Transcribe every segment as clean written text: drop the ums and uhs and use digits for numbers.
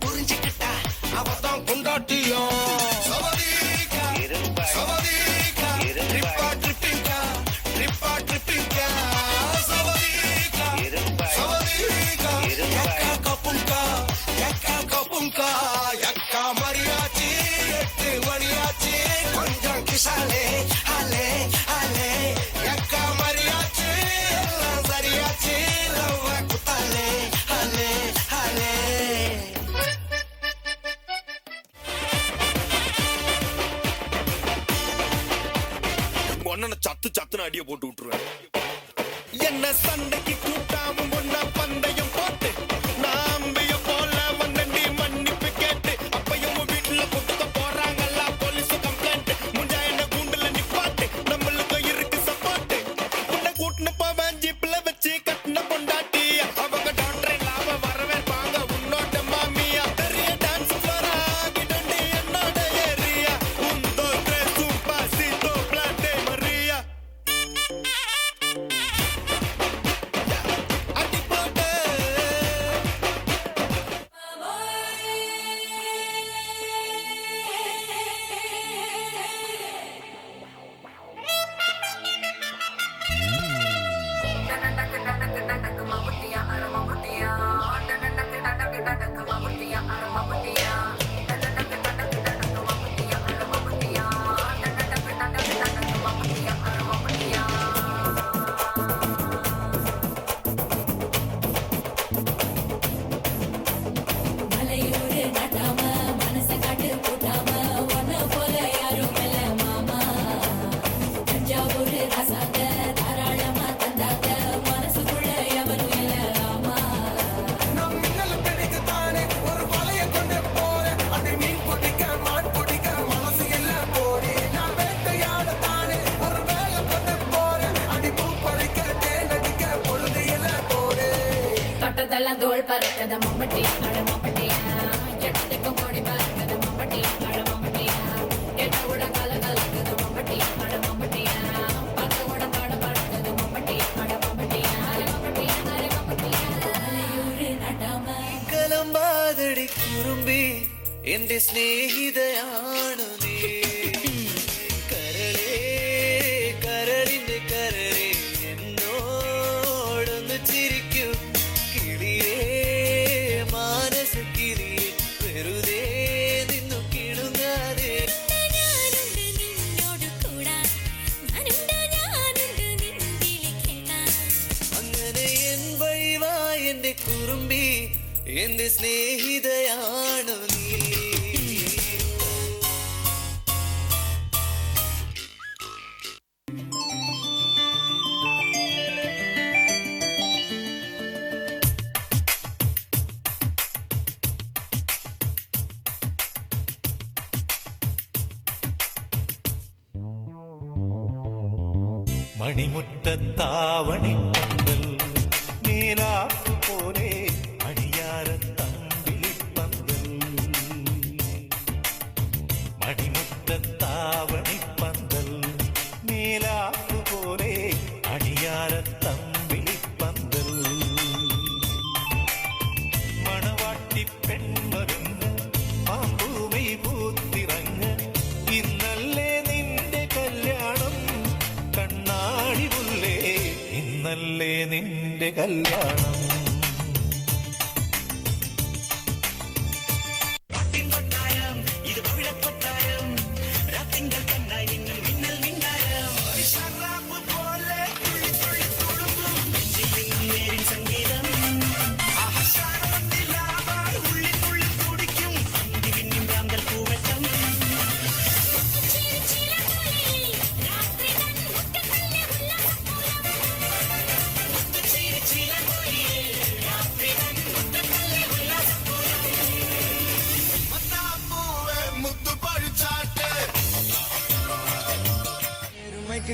புரிஞ்சுக்கிட்டா அவதான் கொண்டாட்டியும் கொஞ்சம் கிசாலே ஹலே ஹலே எக்கா மரியாச்சு எல்லாம் சரியாச்சு லவ் குத்தாலே ஹலே ஹலே ஒன்ன சத்து சத்துன்னு அடிய போட்டு விட்டுருவேன். என்ன சண்டைக்கு கூட்டாம ஒன்ன பந்தயம் போட்டு நாம்பிய போல வந்தண்டி மன்னிப்பு கேட்டு அப்பையும் வீட்டுல கொடுத்த போறாங்கல்ல போலீஸ் கம்ப்ளைண்ட் முஞ்சா என்ன கூண்டுல நிப்பாட்டு நம்மளுக்கு இருக்கு சப்போர்ட் உன்னை கூட்டின போவேன் ஜீப்ல வச்சு கட்டின பொண்டாட்டி அவங்க டாக்டரை லாப வரவேற்பாங்க உன்னோட மாமியா பெரிய டான்ஸ் ஃப்ளோரா கிடண்டி என்னோட ஏரியா உந்தோ ட்ரெஸ் பாசிட்டோ பிளாட்டே மரியா தோல் பறக்கத மம்பட்டி அட மம்பட்டியா எட்டத்துக்கு கோடி பறக்கத மம்பட்டி அட மம்பட்டியா எட்ட கூட கல கலக்கத மம்பட்டி அட மம்பட்டியா பக்க கூட பாட பறக்கத மம்பட்டி அட மம்பட்டியா மம்பட்டியா மம்பட்டியா அலையூரு நடாம കലമ്പാതടി കുറുമ്പി എന്റെ സ്നേഹിതയാണു നീ കരളേ കരളിന്റെ കരളേ എന്നോടൊന്ന് ചിരിക്കൂ കിളിയേ മാനസ കിളിയേ വെറുതെ നിന്നു കിടുങ്ങാതെ അങ്ങനെ എൻ വഴിവാ എന്റെ കുറുമ്പി എന്റെ സ്നേഹിതയാണു നീ മണിമുറ്റത്താവണി പന്തൽ നീലാപ്പു പോലെ അണിയാരത്തമ്പിളിപ്പന്തൽ മണിമുറ്റത്താവണി പന്തൽ നീലാപ്പു പോലെ അണിയാരത്തമ്പിളിപ്പന്തൽ മണവാട്ടി പെൺമരുന്ന് പാമ്പൂമൈ പൂത്തിറങ്ങ് ഇന്നല്ലേ നിന്റെ കല്യാണം കണ്ണാടി മുല്ലേ ഇന്നല്ലേ നിന്റെ കല്യാണം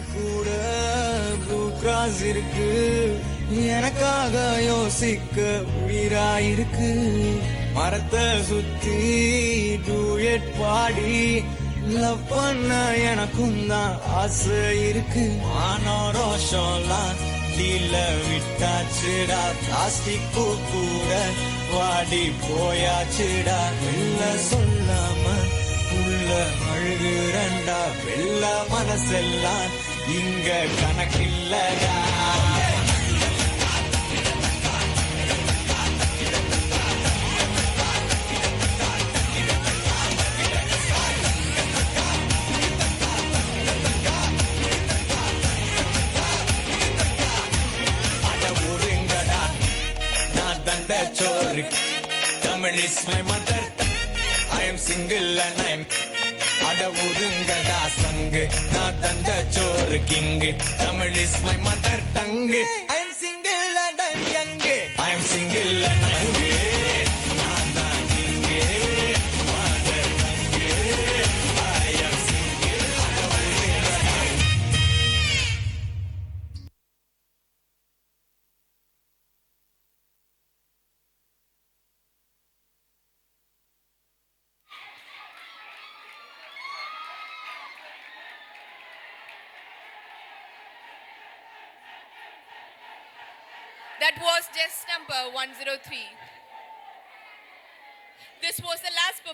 கூட ப்ளூ கிராஸ் இருக்கு எனக்காக யோசிக்க உயிராயிருக்கு. மரத்தை சுத்தி டூயட் பாடி லவ் பண்ண எனக்கும் தான் ஆசை இருக்கு. ஆனோ ரோஷம்லாம் டீல விட்டாச்சுடா. பிளாஸ்டிக் பூ கூட வாடி போயாச்சுடா. வெள்ள சொல்லாம உள்ள அழுகுறண்டா. வெள்ள மனசெல்லாம் இங்க கணக்கில்லடா. Chori, Tamil is my mother. I am single and I am Ada Udungada Sang. Nadanda Chori King. Tamil is my mother tongue. I am single and I am young. I am single and I am gay. Nada King. Mother tongue. I am single. That was just number 103. This was the last performance.